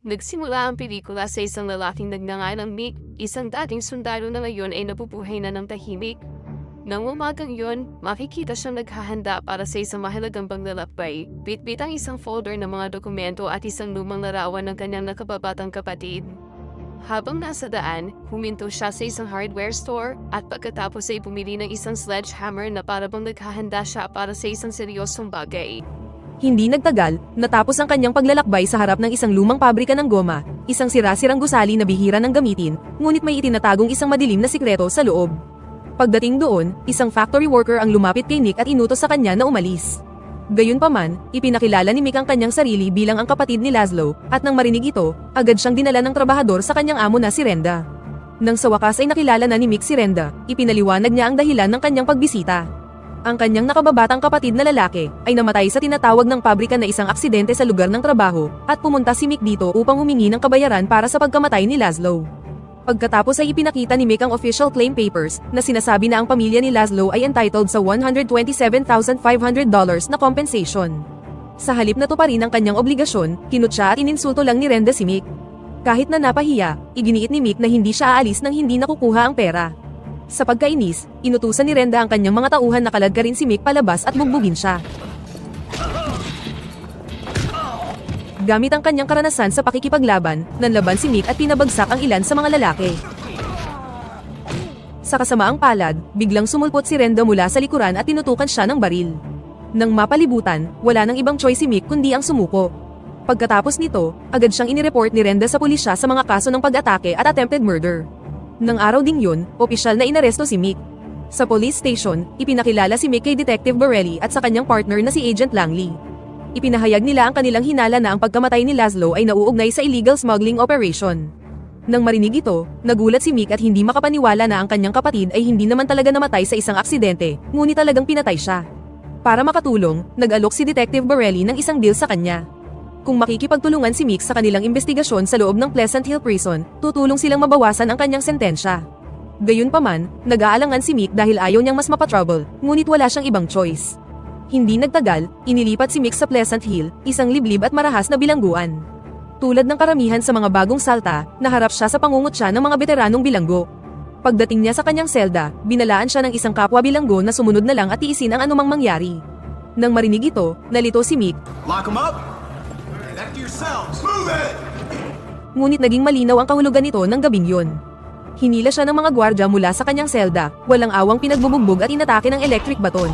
Nagsimula ang pelikula sa isang lalaking nagngangalang Mick, isang dating sundalo na ngayon ay nabubuhay na ng tahimik. Nang umagang yun, makikita siyang naghahanda para sa isang mahalagang paglalakbay, bitbit ang isang folder ng mga dokumento at isang lumang larawan ng kanyang nakababatang kapatid. Habang nasa daan, huminto siya sa isang hardware store at pagkatapos ay bumili ng isang sledgehammer na parabang naghahanda siya para sa isang seryosong bagay. Hindi nagtagal, natapos ang kanyang paglalakbay sa harap ng isang lumang pabrika ng goma, isang sira-sirang gusali na bihira ng gamitin, ngunit may itinatagong isang madilim na sikreto sa loob. Pagdating doon, isang factory worker ang lumapit kay Nick at inutos sa kanya na umalis. Gayunpaman, ipinakilala ni Mick ang kanyang sarili bilang ang kapatid ni Laszlo, at nang marinig ito, agad siyang dinala ng trabahador sa kanyang amo na si Renda. Nang sa wakas ay nakilala na ni Mick si Renda, ipinaliwanag niya ang dahilan ng kanyang pagbisita. Ang kanyang nakababatang kapatid na lalaki ay namatay sa tinatawag ng pabrika na isang aksidente sa lugar ng trabaho, at pumunta si Mick dito upang humingi ng kabayaran para sa pagkamatay ni Laszlo. Pagkatapos ay ipinakita ni Mick ang official claim papers na sinasabi na ang pamilya ni Laszlo ay entitled sa $127,500 na compensation. Sa halip na tuparin ang kanyang obligasyon, kinutya at ininsulto lang ni Renda si Mick. Kahit na napahiya, iginiit ni Mick na hindi siya aalis nang hindi nakukuha ang pera. Sa pagkainis, inutusan ni Renda ang kanyang mga tauhan na kaladkarin si Mick palabas at bugbugin siya. Gamit ang kanyang karanasan sa pakikipaglaban, nanlaban si Mick at pinabagsak ang ilan sa mga lalaki. Sa kasamaang palad, biglang sumulpot si Renda mula sa likuran at tinutukan siya ng baril. Nang mapalibutan, wala nang ibang choice si Mick kundi ang sumuko. Pagkatapos nito, agad siyang inireport ni Renda sa pulisya sa mga kaso ng pag-atake at attempted murder. Nang araw ding yun, opisyal na inaresto si Mick. Sa police station, ipinakilala si Mick kay Detective Borelli at sa kanyang partner na si Agent Langley. Ipinahayag nila ang kanilang hinala na ang pagkamatay ni Laszlo ay nauugnay sa illegal smuggling operation. Nang marinig ito, nagulat si Mick at hindi makapaniwala na ang kanyang kapatid ay hindi naman talaga namatay sa isang aksidente, ngunit talagang pinatay siya. Para makatulong, nag-alok si Detective Borelli ng isang deal sa kanya. Kung makikipagtulungan si Mick sa kanilang investigasyon sa loob ng Pleasant Hill Prison, tutulong silang mabawasan ang kanyang sentensya. Gayunpaman, nag-aalangan si Mick dahil ayaw niyang mas mapatrouble, ngunit wala siyang ibang choice. Hindi nagtagal, inilipat si Mick sa Pleasant Hill, isang liblib at marahas na bilangguan. Tulad ng karamihan sa mga bagong salta, naharap siya sa pangungutya ng mga veteranong bilanggo. Pagdating niya sa kanyang selda, binalaan siya ng isang kapwa bilanggo na sumunod na lang at tiisin ang anumang mangyari. Nang marinig ito, nalito si Mick. Lock 'em up. Back to yourselves. Move it. Ngunit naging malinaw ang kahulugan nito ng gabing yun. Hinila siya ng mga gwardya mula sa kanyang selda, walang awang pinagbubugbog at inatake ng electric baton.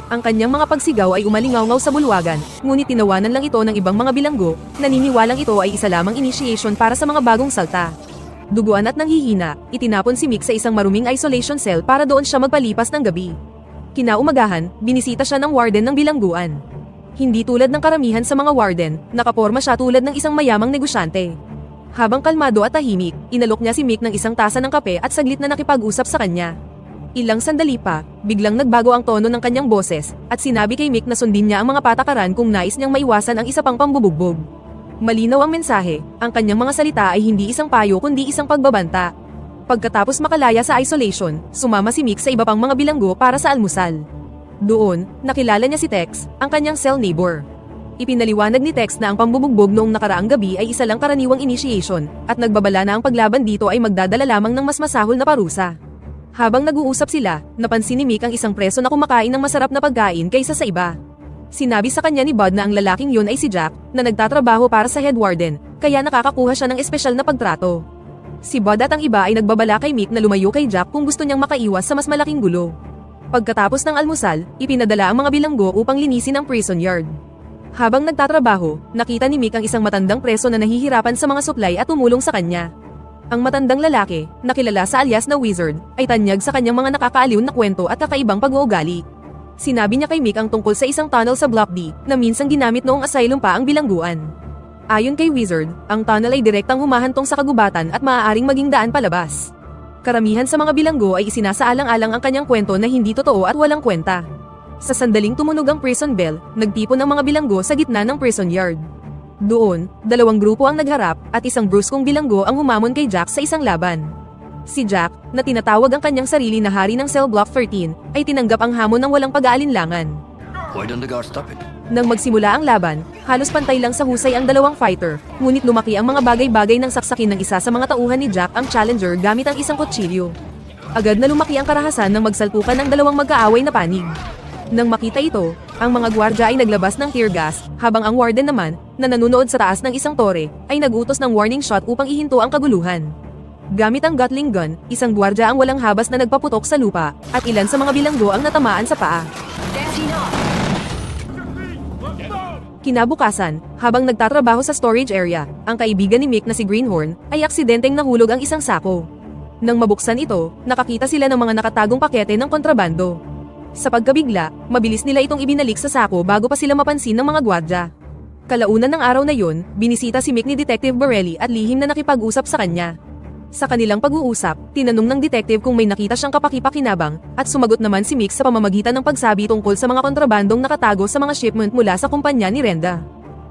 Ang kanyang mga pagsigaw ay umalingaw-ngaw sa bulwagan, ngunit tinawanan lang ito ng ibang mga bilanggo, naniniwalang ito ay isa lamang initiation para sa mga bagong salta. Duguan at nanghihina, itinapon si Mick sa isang maruming isolation cell para doon siya magpalipas ng gabi. Kinaumagahan, binisita siya ng warden ng bilangguan. Hindi tulad ng karamihan sa mga warden, nakaporma siya tulad ng isang mayamang negosyante. Habang kalmado at tahimik, inalok niya si Mick ng isang tasa ng kape at saglit na nakipag-usap sa kanya. Ilang sandali pa, biglang nagbago ang tono ng kanyang boses, at sinabi kay Mick na sundin niya ang mga patakaran kung nais niyang maiwasan ang isa pang pambubugbog. Malinaw ang mensahe, ang kanyang mga salita ay hindi isang payo kundi isang pagbabanta. Pagkatapos makalaya sa isolation, sumama si Mick sa iba pang mga bilanggo para sa almusal. Doon, nakilala niya si Tex, ang kanyang cell neighbor. Ipinaliwanag ni Tex na ang pambubugbog noong nakaraang gabi ay isa lang karaniwang initiation, at nagbabala na ang paglaban dito ay magdadala lamang ng mas masahol na parusa. Habang nag-uusap sila, napansin ni Mick ang isang preso na kumakain ng masarap na pagkain kaysa sa iba. Sinabi sa kanya ni Bud na ang lalaking yun ay si Jack, na nagtatrabaho para sa head warden, kaya nakakakuha siya ng espesyal na pagtrato. Si Bud at ang iba ay nagbabala kay Mick na lumayo kay Jack kung gusto niyang makaiwas sa mas malaking gulo. Pagkatapos ng almusal, ipinadala ang mga bilanggo upang linisin ang prison yard. Habang nagtatrabaho, nakita ni Mick ang isang matandang preso na nahihirapan sa mga supply at tumulong sa kanya. Ang matandang lalaki, nakilala sa alias na Wizard, ay tanyag sa kanyang mga nakakaaliw na kwento at kakaibang pag-uugali. Sinabi niya kay Mick ang tungkol sa isang tunnel sa Block D na minsang ginamit noong asylum pa ang bilangguan. Ayon kay Wizard, ang tunnel ay direktang humahantong sa kagubatan at maaaring maging daan palabas. Karamihan sa mga bilanggo ay isinasaalang-alang ang kanyang kwento na hindi totoo at walang kwenta. Sa sandaling tumunog ang prison bell, nagtipon ang mga bilanggo sa gitna ng prison yard. Doon, dalawang grupo ang nagharap at isang bruskong bilanggo ang humamon kay Jack sa isang laban. Si Jack, na tinatawag ang kanyang sarili na hari ng Cell Block 13, ay tinanggap ang hamon ng walang pag-aalinlangan. Why don't the guards stop it? Nang magsimula ang laban, halos pantay lang sa husay ang dalawang fighter, ngunit lumaki ang mga bagay-bagay ng saksakin ng isa sa mga tauhan ni Jack ang challenger gamit ang isang kutsilyo. Agad na lumaki ang karahasan ng magsalpukan ng dalawang magkaaway na panig. Nang makita ito, ang mga gwardya ay naglabas ng tear gas, habang ang warden naman, na nanunood sa taas ng isang tore, ay nagutos ng warning shot upang ihinto ang kaguluhan. Gamit ang Gatling gun, isang gwardya ang walang habas na nagpaputok sa lupa, at ilan sa mga bilanggo ang natamaan sa paa. Kinabukasan, habang nagtatrabaho sa storage area, ang kaibigan ni Mick na si Greenhorn ay aksidenteng nahulog ang isang sako. Nang mabuksan ito, nakakita sila ng mga nakatagong pakete ng kontrabando. Sa pagkabigla, mabilis nila itong ibinalik sa sako bago pa sila mapansin ng mga gwardya. Kalaunan ng araw na yon, binisita si Mick ni Detective Borelli at lihim na nakipag-usap sa kanya. Sa kanilang pag-uusap, tinanong ng detective kung may nakita siyang kapakipakinabang, at sumagot naman si Mick sa pamamagitan ng pagsabi tungkol sa mga kontrabandong nakatago sa mga shipment mula sa kumpanya ni Renda.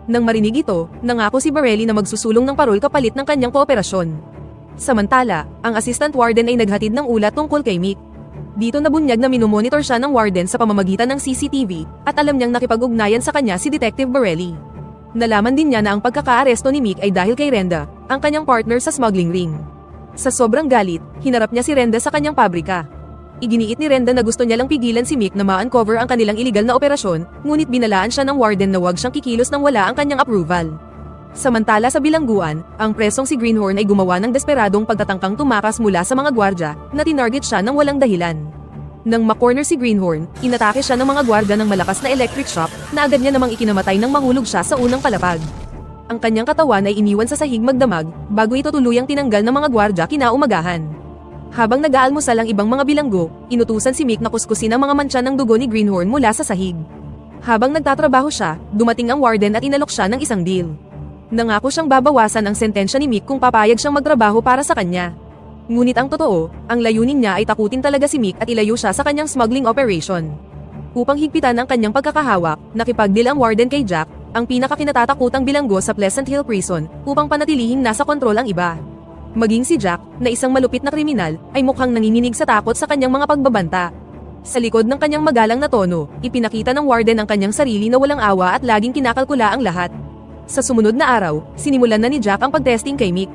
Nang marinig ito, nangako si Borelli na magsusulong ng parol kapalit ng kanyang kooperasyon. Samantala, ang assistant warden ay naghatid ng ulat tungkol kay Mick. Dito nabunyag na minomonitor siya ng warden sa pamamagitan ng CCTV, at alam niyang nakipag-ugnayan sa kanya si Detective Borelli. Nalaman din niya na ang pagkakaaresto ni Mick ay dahil kay Renda, ang kanyang partner sa smuggling ring. Sa sobrang galit, hinarap niya si Renda sa kanyang pabrika. Iginiit ni Renda na gusto niya lang pigilan si Mick na ma-uncover ang kanilang iligal na operasyon, ngunit binalaan siya ng warden na huwag siyang kikilos nang wala ang kanyang approval. Samantala sa bilangguan, ang presong si Greenhorn ay gumawa ng desperadong pagtatangkang tumakas mula sa mga gwardya, na tinarget siya ng walang dahilan. Nang makorner si Greenhorn, inatake siya ng mga gwardya ng malakas na electric shock, na agad niya namang ikinamatay nang mahulog siya sa unang palapag. Ang kanyang katawan ay iniwan sa sahig magdamag, bago ito tuluyang tinanggal ng mga gwardya kinaumagahan. Habang nag-aalmusal ang ibang mga bilanggo, inutusan si Mick na kuskusin ang mga mantsa ng dugo ni Greenhorn mula sa sahig. Habang nagtatrabaho siya, dumating ang warden at inalok siya ng isang deal. Nangako siyang babawasan ang sentensya ni Mick kung papayag siyang magtrabaho para sa kanya. Ngunit ang totoo, ang layunin niya ay takutin talaga si Mick at ilayo siya sa kanyang smuggling operation. Upang higpitan ang kanyang pagkakahawak, nakipag-deal ang warden kay Jack, ang pinakakinatatakutang bilanggo sa Pleasant Hill Prison, upang panatilihing nasa kontrol ang iba. Maging si Jack, na isang malupit na kriminal, ay mukhang nanginginig sa takot sa kanyang mga pagbabanta. Sa likod ng kanyang magalang na tono, ipinakita ng warden ang kanyang sarili na walang awa at laging kinakalkula ang lahat. Sa sumunod na araw, sinimulan na ni Jack ang pagtesting kay Mick.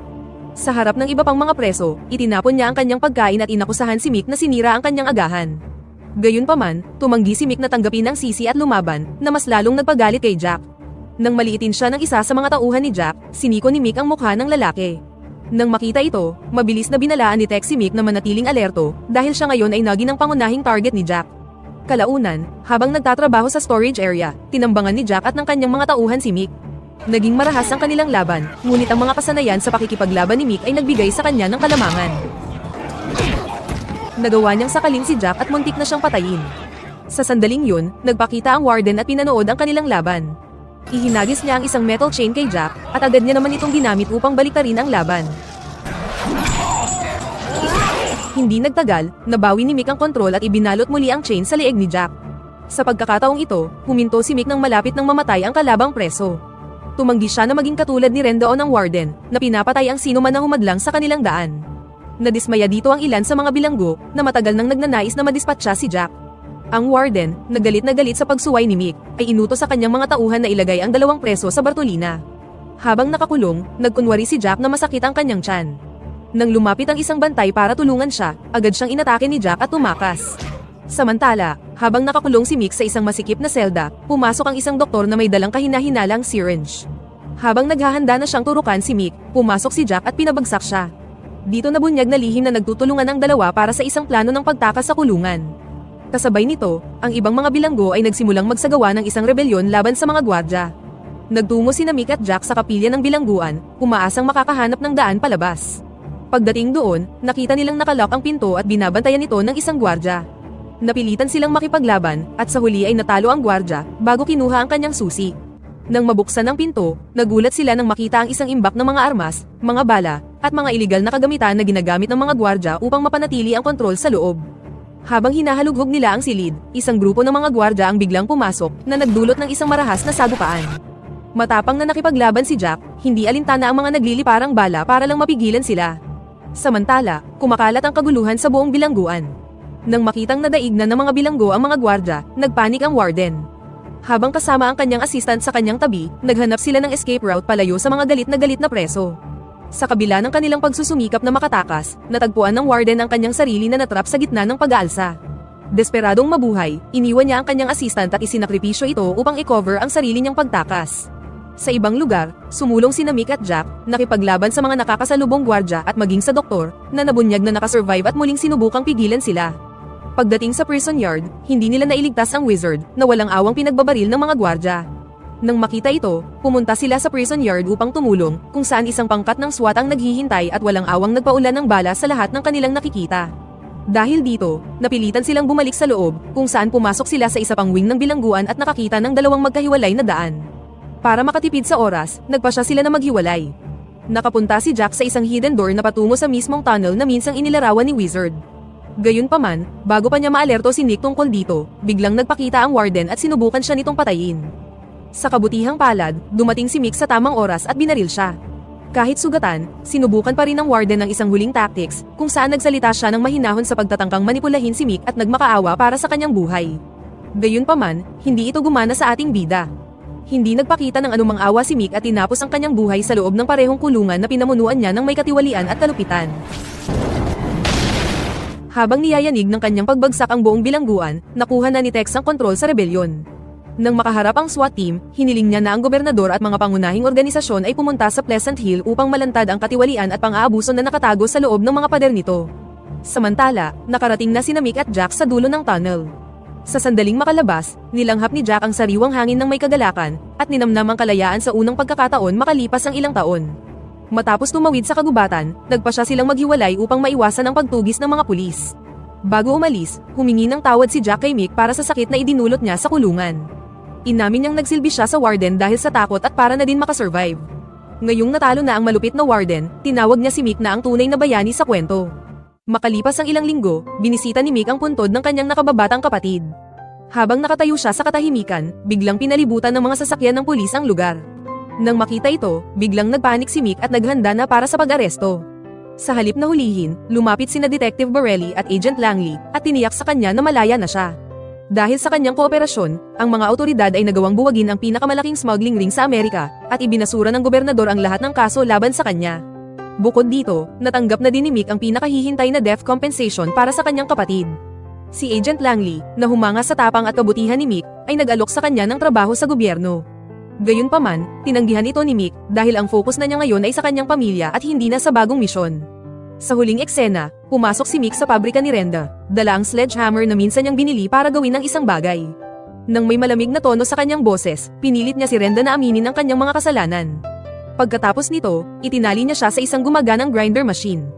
Sa harap ng iba pang mga preso, itinapon niya ang kanyang pagkain at inakusahan si Mick na sinira ang kanyang agahan. Gayunpaman, tumanggi si Mick na tanggapin ang sisi at lumaban, na mas lalong nagpagalit kay Jack. Nang maliitin siya ng isa sa mga tauhan ni Jack, siniko ni Mick ang mukha ng lalaki. Nang makita ito, mabilis na binalaan ni Tex si Mick na manatiling alerto, dahil siya ngayon ay naging ang pangunahing target ni Jack. Kalaunan, habang nagtatrabaho sa storage area, tinambangan ni Jack at ng kanyang mga tauhan si Mick. Naging marahas ang kanilang laban, ngunit ang mga kasanayan sa pakikipaglaban ni Mick ay nagbigay sa kanya ng kalamangan. Nagawa niyang sakalin si Jack at muntik na siyang patayin. Sa sandaling yun, nagpakita ang warden at pinanood ang kanilang laban. Ihinagis niya ang isang metal chain kay Jack, at agad niya naman itong ginamit upang baliktarin ang laban. Hindi nagtagal, nabawi ni Mick ang kontrol at ibinalot muli ang chain sa leeg ni Jack. Sa pagkakataong ito, huminto si Mick nang malapit nang mamatay ang kalabang preso. Tumanggi siya na maging katulad ni Renda o ng warden, na pinapatay ang sino man na humadlang sa kanilang daan. Nadismaya dito ang ilan sa mga bilanggo, na matagal nang nagnanais na madispatcha si Jack. Ang warden, nagalit na galit sa pagsuway ni Mick, ay inutos sa kanyang mga tauhan na ilagay ang dalawang preso sa Bartolina. Habang nakakulong, nagkunwari si Jack na masakit ang kanyang tiyan. Nang lumapit ang isang bantay para tulungan siya, agad siyang inatake ni Jack at tumakas. Samantala, habang nakakulong si Mick sa isang masikip na selda, pumasok ang isang doktor na may dalang kahina-hinalang syringe. Habang naghahanda na siyang turukan si Mick, pumasok si Jack at pinabagsak siya. Dito nabunyag na lihim na nagtutulungan ang dalawa para sa isang plano ng pagtakas sa kulungan. Kasabay nito, ang ibang mga bilanggo ay nagsimulang magsagawa ng isang rebelyon laban sa mga gwardya. Nagtungo sina Mick at Jack sa kapilya ng bilangguan, umaasang makakahanap ng daan palabas. Pagdating doon, nakita nilang nakalock ang pinto at binabantayan ito ng isang gwardya. Napilitan silang makipaglaban, at sa huli ay natalo ang gwardya, bago kinuha ang kanyang susi. Nang mabuksan ang pinto, nagulat sila nang makita ang isang imbak ng mga armas, mga bala, at mga iligal na kagamitan na ginagamit ng mga gwardya upang mapanatili ang kontrol sa loob. Habang hinahalughog nila ang silid, isang grupo ng mga gwardya ang biglang pumasok, na nagdulot ng isang marahas na sagupaan. Matapang na nakipaglaban si Jack, hindi alintana ang mga nagliliparang bala para lang mapigilan sila. Samantala, kumakalat ang kaguluhan sa buong bilangguan. Nang makitang nadaignan ng mga bilanggo ang mga gwardya, nagpanik ang warden. Habang kasama ang kanyang assistant sa kanyang tabi, naghanap sila ng escape route palayo sa mga galit na preso. Sa kabila ng kanilang pagsusumikap na makatakas, natagpuan ng warden ang kanyang sarili na natrap sa gitna ng pag-aalsa. Desperadong mabuhay, iniwan niya ang kanyang assistant at isinakripisyo ito upang i-cover ang sarili niyang pagtakas. Sa ibang lugar, sumulong sina Mick at Jack, nakipaglaban sa mga nakakasalubong gwardya at maging sa doktor, na nabunyag na nakasurvive at muling sinubukang pigilan sila. Pagdating sa prison yard, hindi nila nailigtas ang wizard, na walang awang pinagbabaril ng mga gwardya. Nang makita ito, pumunta sila sa prison yard upang tumulong, kung saan isang pangkat ng SWAT ang naghihintay at walang awang nagpaulan ng bala sa lahat ng kanilang nakikita. Dahil dito, napilitan silang bumalik sa loob, kung saan pumasok sila sa isa pang wing ng bilangguan at nakakita ng dalawang magkahiwalay na daan. Para makatipid sa oras, nagpasya sila na maghiwalay. Nakapunta si Jack sa isang hidden door na patungo sa mismong tunnel na minsang inilarawan ni Wizard. Gayunpaman, bago pa niya maalerto si Nick tungkol dito, biglang nagpakita ang warden at sinubukan siya nitong patayin. Sa kabutihang palad, dumating si Mick sa tamang oras at binaril siya. Kahit sugatan, sinubukan pa rin ng warden ng isang huling tactics, kung saan nagsalita siya ng mahinahon sa pagtatangkang manipulahin si Mick at nagmakaawa para sa kanyang buhay. Gayunpaman, hindi ito gumana sa ating bida. Hindi nagpakita ng anumang awa si Mick at tinapos ang kanyang buhay sa loob ng parehong kulungan na pinamunuan niya ng may katiwalian at kalupitan. Habang niyayanig ng kanyang pagbagsak ang buong bilangguan, nakuha na ni Tex ang kontrol sa rebelyon. Nang makaharap ang SWAT team, hiniling niya na ang gobernador at mga pangunahing organisasyon ay pumunta sa Pleasant Hill upang malantad ang katiwalian at pang-aabuso na nakatago sa loob ng mga pader nito. Samantala, nakarating na sina Mick at Jack sa dulo ng tunnel. Sa sandaling makalabas, nilanghap ni Jack ang sariwang hangin ng may kagalakan, at ninamnam ang kalayaan sa unang pagkakataon makalipas ang ilang taon. Matapos tumawid sa kagubatan, nagpasya silang maghiwalay upang maiwasan ang pagtugis ng mga pulis. Bago umalis, humingi ng tawad si Jack kay Mick para sa sakit na idinulot niya sa kulungan. Inamin niyang nagsilbi siya sa warden dahil sa takot at para na din makasurvive. Ngayong natalo na ang malupit na warden, tinawag niya si Mick na ang tunay na bayani sa kwento. Makalipas ang ilang linggo, binisita ni Mick ang puntod ng kanyang nakababatang kapatid. Habang nakatayo siya sa katahimikan, biglang pinalibutan ng mga sasakyan ng pulis ang lugar. Nang makita ito, biglang nagpanik si Mick at naghanda na para sa pag-aresto. Sa halip na hulihin, lumapit sina Detective Borelli at Agent Langley at tiniyak sa kanya na malaya na siya. Dahil sa kanyang kooperasyon, ang mga autoridad ay nagawang buwagin ang pinakamalaking smuggling ring sa Amerika at ibinasura ng gobernador ang lahat ng kaso laban sa kanya. Bukod dito, natanggap na din ni Mick ang pinakahihintay na death compensation para sa kanyang kapatid. Si Agent Langley, na humanga sa tapang at kabutihan ni Mick, ay nag-alok sa kanya ng trabaho sa gobyerno. Gayunpaman, tinanggihan ito ni Mick dahil ang focus na niya ngayon ay sa kanyang pamilya at hindi na sa bagong misyon. Sa huling eksena, pumasok si Mick sa pabrika ni Renda, dala ang sledgehammer na minsan niyang binili para gawin ng isang bagay. Nang may malamig na tono sa kanyang boses, pinilit niya si Renda na aminin ang kanyang mga kasalanan. Pagkatapos nito, itinali niya siya sa isang gumaganang grinder machine.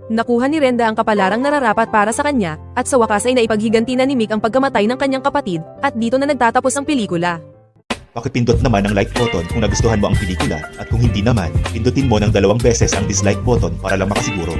Nakuha ni Renda ang kapalarang nararapat para sa kanya, at sa wakas ay naipaghiganti na ni Mick ang pagkamatay ng kanyang kapatid, at dito na nagtatapos ang pelikula. Pakipindot naman ang like button kung nagustuhan mo ang pelikula at kung hindi naman, pindutin mo ng 2 beses ang dislike button para lang makasiguro.